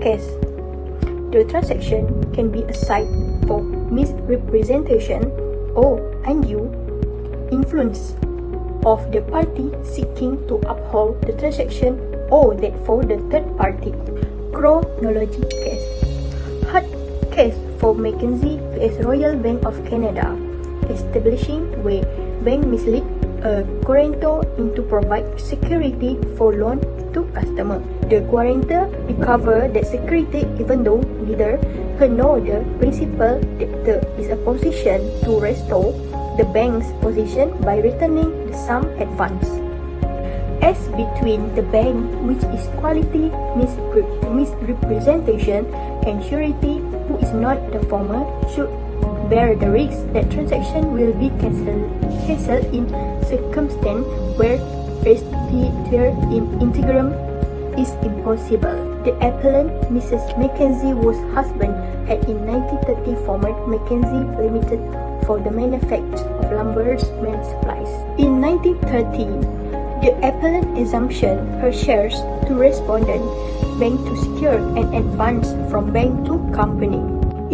case, the transaction can be a site for misrepresentation or undue influence of the party seeking to uphold the transaction or that for the third party. Chronology case. Hard case for MacKenzie vs Royal Bank of Canada, establishing where bank misled a guarantor into provide security for loan to customer. The guarantor recovered that security even though neither her nor the principal debtor is a position to restore the bank's position by returning the sum advance. As between the bank, which is quality misrepresentation, and surety, who is not the former, should bear the risk that transaction will be cancelled in circumstance where restitution in integrum is impossible. The appellant, Mrs. MacKenzie, was husband had in 1930 former MacKenzie Limited for the manufacture of lumber's main supplies. In 1930, the appellant assumption her shares to respondent bank to secure an advance from bank to company.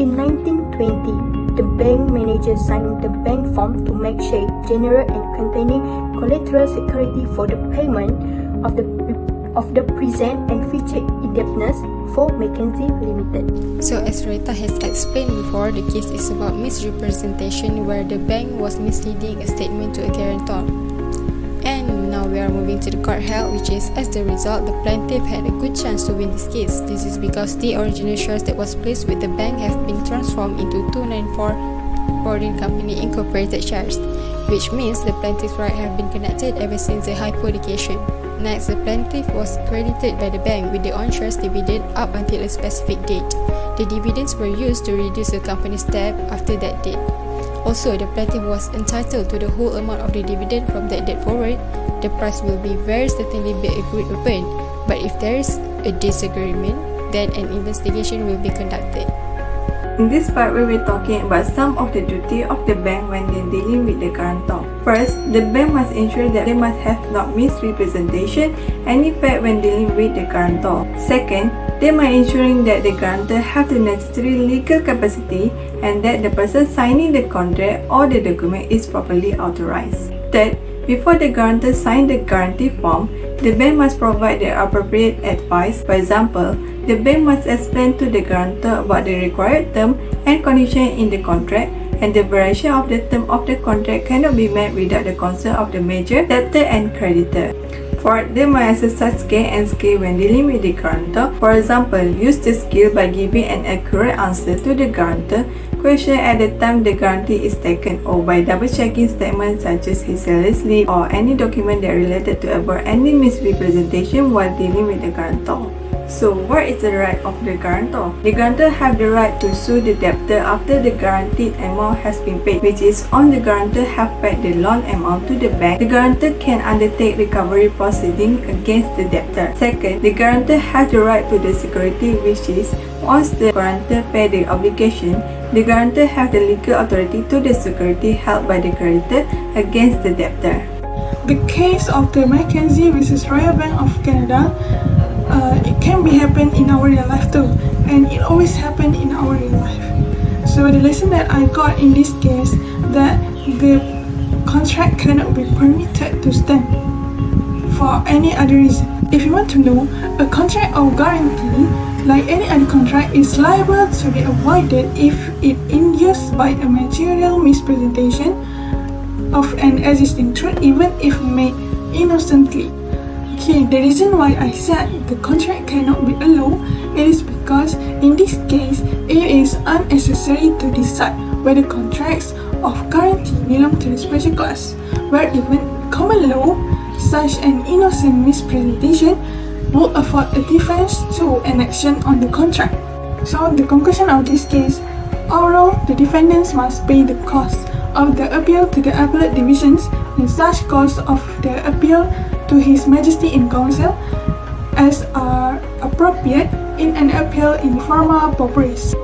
In 1920, the bank manager signed the bank form to make share general and containing collateral security for the payment of the present and future indebtedness for MacKenzie Limited. So as Rita has explained before, the case is about misrepresentation where the bank was misleading a statement to a guarantor. And now we are moving to the court held, which is as the result, the plaintiff had a good chance to win this case. This is because the original shares that was placed with the bank have been transformed into 294 Nurddin Company Incorporated shares, which means the plaintiff's rights have been connected ever since the hypothecation. Next, the plaintiff was credited by the bank with the own shares dividend up until a specific date. The dividends were used to reduce the company's debt after that date. Also, the plaintiff was entitled to the whole amount of the dividend from that date forward. The price will be very certainly be agreed upon, but if there is a disagreement, then an investigation will be conducted. In this part, we will be talking about some of the duty of the bank when they dealing with the guarantor. First, the bank must ensure that they must have not misrepresentation any fact when dealing with the guarantor. Second, they must ensuring that the guarantor have the necessary legal capacity and that the person signing the contract or the document is properly authorized. Third, before the guarantor sign the guarantee form, the bank must provide the appropriate advice. For example, the bank must explain to the guarantor about the required term and condition in the contract, and the variation of the term of the contract cannot be met without the consent of the major, debtor and creditor. Fourth, they must exercise care and skill when dealing with the guarantor. For example, use the skill by giving an accurate answer to the guarantor question at the time the guarantee is taken, or by double-checking statements such as his salary slip or any document that related to avoid any misrepresentation while dealing with the guarantor. So, what is the right of the guarantor? The guarantor have the right to sue the debtor after the guaranteed amount has been paid, which is on the guarantor have paid the loan amount to the bank. The guarantor can undertake recovery proceeding against the debtor. Second, the guarantor has the right to the security, which is once the guarantor pay the obligation, the guarantor have the legal authority to the security held by the creditor against the debtor. The case of the MacKenzie vs Royal Bank of Canada, it can be happen in our real life too, and it always happen in our real life. So the lesson that I got in this case, that the contract cannot be permitted to stand for any other reason. If you want to know, a contract or guarantee, like any other contract, is liable to be avoided if it induced by a material misrepresentation of an existing truth, even if made innocently. Okay, the reason why I said the contract cannot be allowed, it is because in this case, it is unnecessary to decide whether contracts of guarantee belong to the special class, where even common law, such an innocent misrepresentation, would afford a defense to an action on the contract. So the conclusion of this case, overall, the defendants must pay the cost of the appeal to the appellate divisions and such cost of the appeal to His Majesty in Council as are appropriate in an appeal in forma pauperis.